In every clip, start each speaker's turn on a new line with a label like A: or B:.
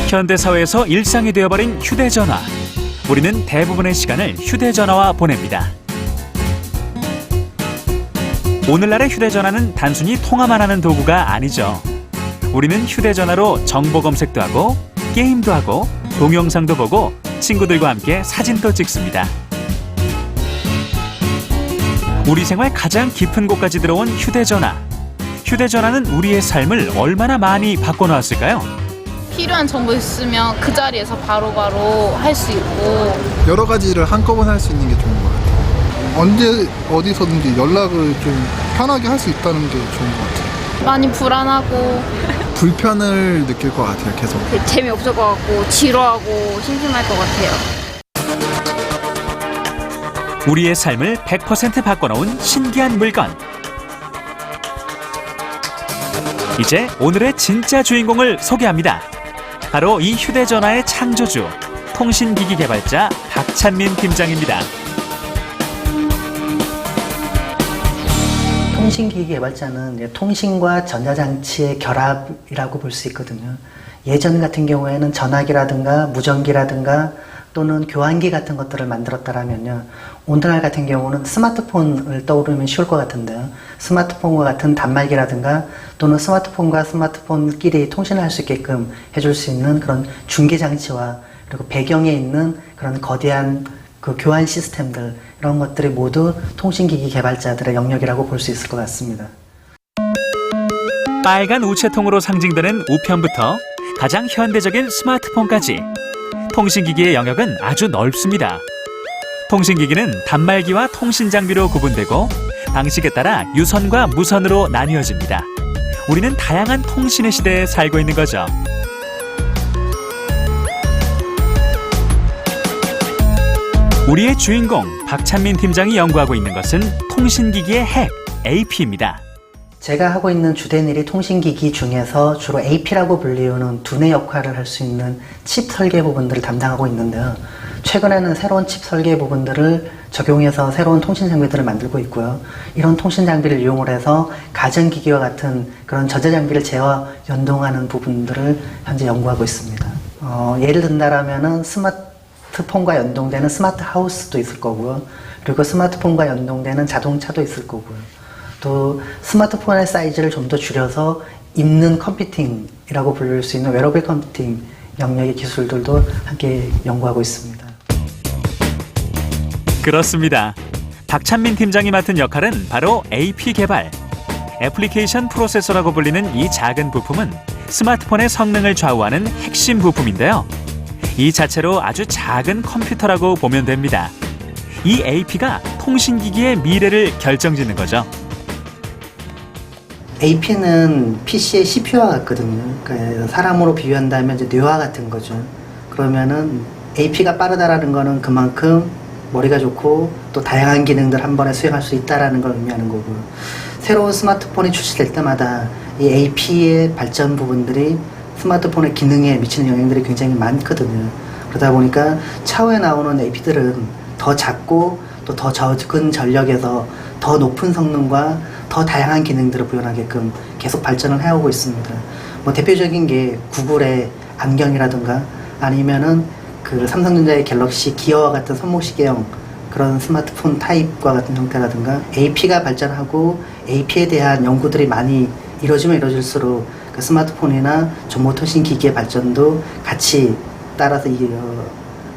A: 현대사회에서 일상이 되어버린 휴대전화. 우리는 대부분의 시간을 휴대전화와 보냅니다. 오늘날의 휴대전화는 단순히 통화만 하는 도구가 아니죠. 우리는 휴대전화로 정보 검색도 하고 게임도 하고 동영상도 보고 친구들과 함께 사진도 찍습니다. 우리 생활 가장 깊은 곳까지 들어온 휴대전화. 휴대전화는 우리의 삶을 얼마나 많이 바꿔놓았을까요?
B: 필요한 정보 있으면 그 자리에서 바로바로 할 수 있고
C: 여러 가지를 한꺼번에 할 수 있는 게 좋은 것 같아요. 언제 어디서든지 연락을 좀 편하게 할 수 있다는 게 좋은 것 같아요.
B: 많이 불안하고
C: 불편을 느낄 것 같아요, 계속.
D: 재미없을 것 같고 지루하고 심심할 것 같아요.
A: 우리의 삶을 100% 바꿔놓은 신기한 물건. 이제 오늘의 진짜 주인공을 소개합니다. 바로 이 휴대전화의 창조주, 통신기기 개발자 박찬민 팀장입니다.
E: 통신기기 개발자는 통신과 전자장치의 결합이라고 볼 수 있거든요. 예전 같은 경우에는 전화기라든가 무전기라든가 또는 교환기 같은 것들을 만들었다라면요. 오늘날 같은 경우는 스마트폰을 떠오르면 쉬울 것 같은데요. 스마트폰과 같은 단말기라든가 또는 스마트폰과 스마트폰끼리 통신을 할 수 있게끔 해줄 수 있는 그런 중계장치와 그리고 배경에 있는 그런 거대한 그 교환 시스템들, 이런 것들이 모두 통신기기 개발자들의 영역이라고 볼 수 있을 것 같습니다.
A: 빨간 우체통으로 상징되는 우편부터 가장 현대적인 스마트폰까지 통신기기의 영역은 아주 넓습니다. 통신기기는 단말기와 통신장비로 구분되고 방식에 따라 유선과 무선으로 나뉘어집니다. 우리는 다양한 통신의 시대에 살고 있는 거죠. 우리의 주인공 박찬민 팀장이 연구하고 있는 것은 통신기기의 핵, AP입니다.
E: 제가 하고 있는 주된 일이 통신기기 중에서 주로 AP라고 불리우는 두뇌 역할을 할 수 있는 칩 설계 부분들을 담당하고 있는데요. 최근에는 새로운 칩 설계 부분들을 적용해서 새로운 통신 장비들을 만들고 있고요. 이런 통신 장비를 이용을 해서 가전기기와 같은 그런 전자장비를 재와 연동하는 부분들을 현재 연구하고 있습니다. 예를 든다라면은 스마트폰과 연동되는 스마트 하우스도 있을 거고요. 그리고 스마트폰과 연동되는 자동차도 있을 거고요. 또 스마트폰의 사이즈를 좀 더 줄여서 입는 컴퓨팅이라고 불릴 수 있는 웨어러블 컴퓨팅 영역의 기술들도 함께 연구하고 있습니다.
A: 그렇습니다. 박찬민 팀장이 맡은 역할은 바로 AP 개발. 애플리케이션 프로세서라고 불리는 이 작은 부품은 스마트폰의 성능을 좌우하는 핵심 부품인데요. 이 자체로 아주 작은 컴퓨터라고 보면 됩니다. 이 AP가 통신기기의 미래를 결정짓는 거죠.
E: AP는 PC의 CPU와 같거든요. 그러니까 사람으로 비유한다면 이제 뇌와 같은 거죠. 그러면은 AP가 빠르다라는 거는 그만큼 머리가 좋고 또 다양한 기능들 한 번에 수행할 수 있다라는 걸 의미하는 거고요. 새로운 스마트폰이 출시될 때마다 이 AP의 발전 부분들이 스마트폰의 기능에 미치는 영향들이 굉장히 많거든요. 그러다 보니까 차후에 나오는 AP들은 더 작고 또 더 적은 전력에서 더 높은 성능과 더 다양한 기능들을 구현하게끔 계속 발전을 해오고 있습니다. 뭐 대표적인 게 구글의 안경이라든가 아니면은 그 삼성전자의 갤럭시 기어와 같은 손목시계형 그런 스마트폰 타입과 같은 형태라든가 AP가 발전하고 AP에 대한 연구들이 많이 이루어지면 이루어질수록 그 스마트폰이나 정보통신 기기의 발전도 같이 따라서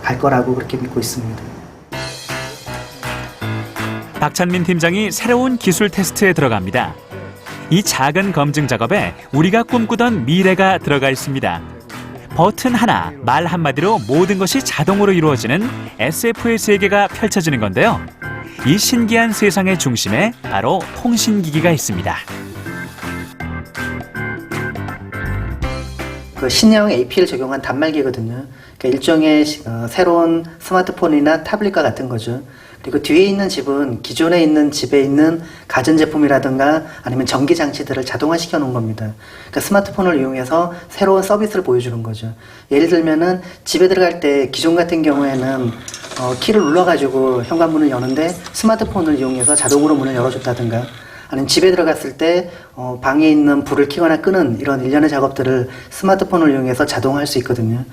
E: 갈 거라고 그렇게 믿고 있습니다.
A: 박찬민 팀장이 새로운 기술 테스트에 들어갑니다. 이 작은 검증 작업에 우리가 꿈꾸던 미래가 들어가 있습니다. 버튼 하나, 말 한마디로 모든 것이 자동으로 이루어지는 SF의 세계가 펼쳐지는 건데요. 이 신기한 세상의 중심에 바로 통신기기가 있습니다.
E: 그 신형 AP를 적용한 단말기거든요. 그러니까 일종의 새로운 스마트폰이나 타블릿과 같은 거죠. 그리고 뒤에 있는 칩은 기존에 있는 집에 있는 가전제품이라든가 아니면 전기장치들을 자동화시켜 놓은 겁니다. 그러니까 스마트폰을 이용해서 새로운 서비스를 보여주는 거죠. 예를 들면은 집에 들어갈 때 기존 같은 경우에는 키를 눌러가지고 현관문을 여는데 스마트폰을 이용해서 자동으로 문을 열어줬다든가 아니면 집에 들어갔을 때 방에 있는 불을 켜거나 끄는 이런 일련의 작업들을 스마트폰을 이용해서 자동화할 수 있거든요.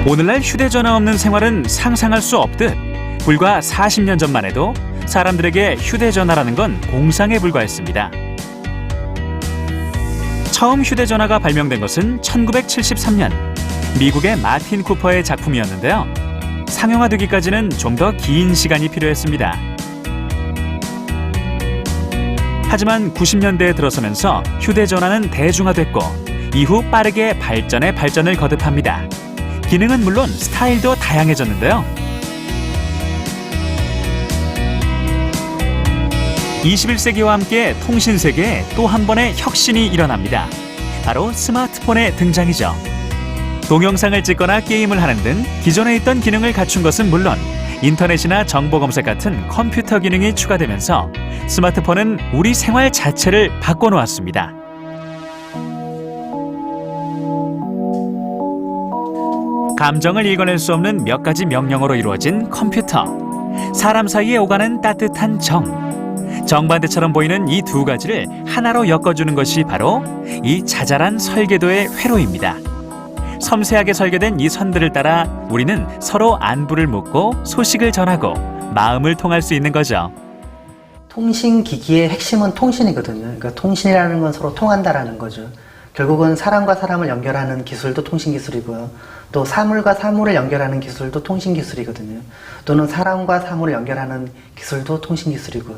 A: 오늘날 휴대전화 없는 생활은 상상할 수 없듯 불과 40년 전만 해도 사람들에게 휴대전화라는 건 공상에 불과했습니다. 처음 휴대전화가 발명된 것은 1973년 미국의 마틴 쿠퍼의 작품이었는데요. 상용화되기까지는 좀 더 긴 시간이 필요했습니다. 하지만 90년대에 들어서면서 휴대전화는 대중화됐고 이후 빠르게 발전을 거듭합니다. 기능은 물론 스타일도 다양해졌는데요. 21세기와 함께 통신 세계에 또 한 번의 혁신이 일어납니다. 바로 스마트폰의 등장이죠. 동영상을 찍거나 게임을 하는 등 기존에 있던 기능을 갖춘 것은 물론 인터넷이나 정보 검색 같은 컴퓨터 기능이 추가되면서 스마트폰은 우리 생활 자체를 바꿔놓았습니다. 감정을 읽어낼 수 없는 몇 가지 명령어로 이루어진 컴퓨터. 사람 사이에 오가는 따뜻한 정반대처럼 보이는 이 두 가지를 하나로 엮어주는 것이 바로 이 자잘한 설계도의 회로입니다. 섬세하게 설계된 이 선들을 따라 우리는 서로 안부를 묻고 소식을 전하고 마음을 통할 수 있는 거죠.
E: 통신기기의 핵심은 통신이거든요. 그러니까 통신이라는 건 서로 통한다라는 거죠. 결국은 사람과 사람을 연결하는 기술도 통신기술이고요. 또 사물과 사물을 연결하는 기술도 통신기술이거든요. 또는 사람과 사물을 연결하는 기술도 통신기술이고요.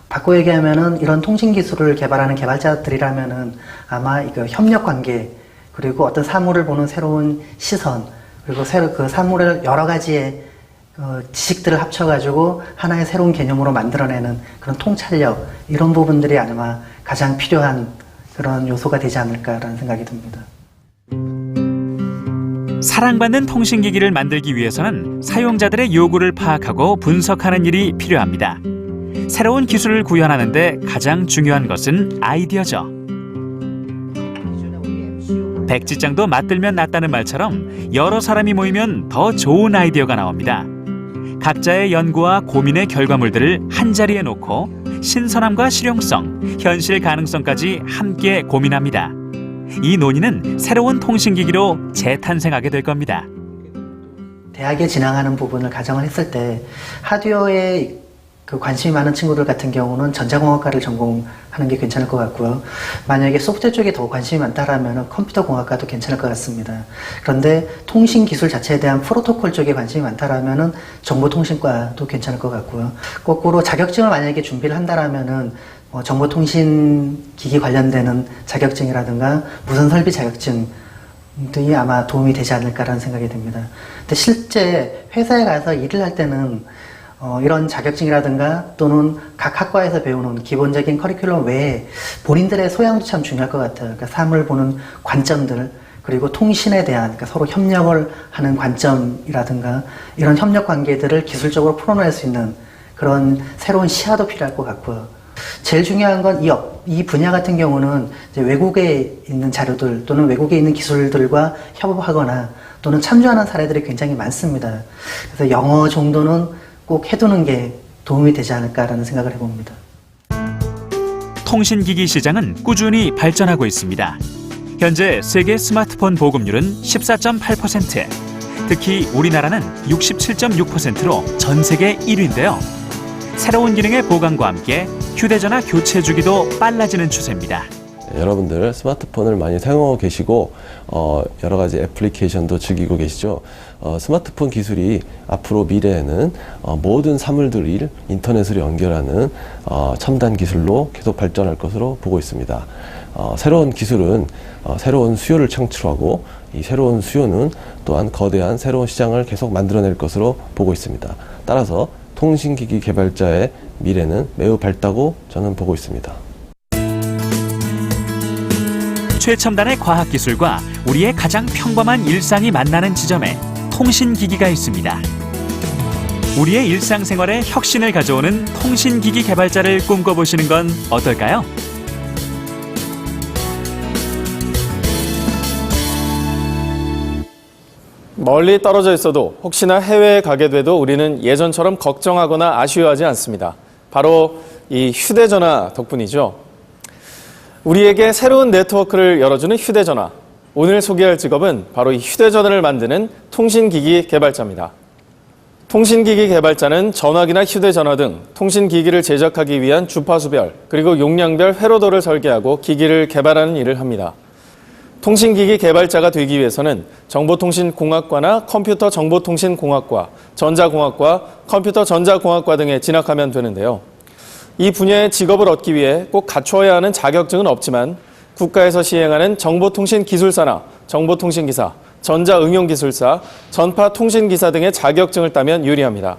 E: 바꿔 얘기하면은 이런 통신기술을 개발하는 개발자들이라면은 아마 이거 협력관계, 그리고 어떤 사물을 보는 새로운 시선, 그리고 그 사물을 여러 가지의 지식들을 합쳐가지고 하나의 새로운 개념으로 만들어내는 그런 통찰력, 이런 부분들이 아마 가장 필요한 그런 요소가 되지 않을까라는 생각이 듭니다.
A: 사랑받는 통신기기를 만들기 위해서는 사용자들의 요구를 파악하고 분석하는 일이 필요합니다. 새로운 기술을 구현하는 데 가장 중요한 것은 아이디어죠. 백지장도 맞들면 낫다는 말처럼 여러 사람이 모이면 더 좋은 아이디어가 나옵니다. 각자의 연구와 고민의 결과물들을 한자리에 놓고 신선함과 실용성, 현실 가능성까지 함께 고민합니다. 이 논의는 새로운 통신기기로 재탄생하게 될 겁니다.
E: 대학에 진학하는 부분을 가정을 했을 때 하드웨어에 관심이 많은 친구들 같은 경우는 전자공학과를 전공하는 게 괜찮을 것 같고요. 만약에 소프트웨어 쪽에 더 관심이 많다라면 컴퓨터공학과도 괜찮을 것 같습니다. 그런데 통신기술 자체에 대한 프로토콜 쪽에 관심이 많다라면 정보통신과도 괜찮을 것 같고요. 거꾸로 자격증을 만약에 준비를 한다라면 정보통신기기 관련되는 자격증이라든가 무선설비 자격증 등이 아마 도움이 되지 않을까라는 생각이 듭니다. 근데 실제 회사에 가서 일을 할 때는 이런 자격증이라든가 또는 각 학과에서 배우는 기본적인 커리큘럼 외에 본인들의 소양도 참 중요할 것 같아요. 그러니까 사물을 보는 관점들, 그리고 통신에 대한, 그러니까 서로 협력을 하는 관점이라든가 이런 협력 관계들을 기술적으로 풀어낼 수 있는 그런 새로운 시야도 필요할 것 같고요. 제일 중요한 건 이 분야 같은 경우는 이제 외국에 있는 자료들 또는 외국에 있는 기술들과 협업하거나 또는 참조하는 사례들이 굉장히 많습니다. 그래서 영어 정도는 꼭 해두는 게 도움이 되지 않을까라는 생각을 해봅니다.
A: 통신기기 시장은 꾸준히 발전하고 있습니다. 현재 세계 스마트폰 보급률은 14.8%, 특히 우리나라는 67.6%로 전 세계 1위인데요. 새로운 기능의 보강과 함께 휴대전화 교체 주기도 빨라지는 추세입니다.
F: 여러분들 스마트폰을 많이 사용하고 계시고 여러 가지 애플리케이션도 즐기고 계시죠. 스마트폰 기술이 앞으로 미래에는 모든 사물들을 인터넷으로 연결하는 첨단 기술로 계속 발전할 것으로 보고 있습니다. 새로운 기술은 새로운 수요를 창출하고 이 새로운 수요는 또한 거대한 새로운 시장을 계속 만들어낼 것으로 보고 있습니다. 따라서 통신기기 개발자의 미래는 매우 밝다고 저는 보고 있습니다.
A: 최첨단의 과학기술과 우리의 가장 평범한 일상이 만나는 지점에 통신기기가 있습니다. 우리의 일상생활에 혁신을 가져오는 통신기기 개발자를 꿈꿔보시는 건 어떨까요?
G: 멀리 떨어져 있어도 혹시나 해외에 가게 돼도 우리는 예전처럼 걱정하거나 아쉬워하지 않습니다. 바로 이 휴대전화 덕분이죠. 우리에게 새로운 네트워크를 열어주는 휴대전화. 오늘 소개할 직업은 바로 이 휴대전화를 만드는 통신기기 개발자입니다. 통신기기 개발자는 전화기나 휴대전화 등 통신기기를 제작하기 위한 주파수별 그리고 용량별 회로도를 설계하고 기기를 개발하는 일을 합니다. 통신기기 개발자가 되기 위해서는 정보통신공학과나 컴퓨터정보통신공학과, 전자공학과, 컴퓨터전자공학과 등에 진학하면 되는데요. 이 분야의 직업을 얻기 위해 꼭 갖춰야 하는 자격증은 없지만 국가에서 시행하는 정보통신기술사나 정보통신기사, 전자응용기술사, 전파통신기사 등의 자격증을 따면 유리합니다.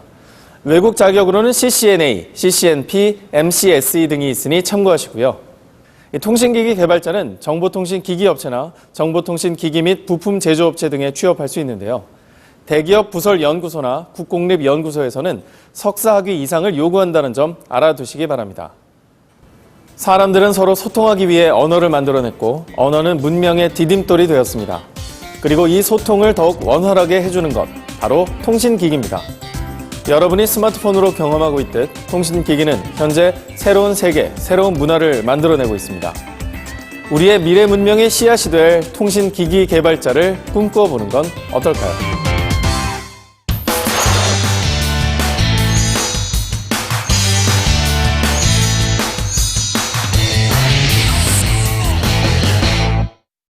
G: 외국 자격으로는 CCNA, CCNP, MCSE 등이 있으니 참고하시고요. 통신기기 개발자는 정보통신기기업체나 정보통신기기 및 부품 제조업체 등에 취업할 수 있는데요. 대기업 부설연구소나 국공립연구소에서는 석사학위 이상을 요구한다는 점 알아두시기 바랍니다. 사람들은 서로 소통하기 위해 언어를 만들어냈고 언어는 문명의 디딤돌이 되었습니다. 그리고 이 소통을 더욱 원활하게 해주는 것, 바로 통신기기입니다. 여러분이 스마트폰으로 경험하고 있듯 통신기기는 현재 새로운 세계, 새로운 문화를 만들어내고 있습니다. 우리의 미래 문명의 씨앗이 될 통신기기 개발자를 꿈꿔보는 건 어떨까요?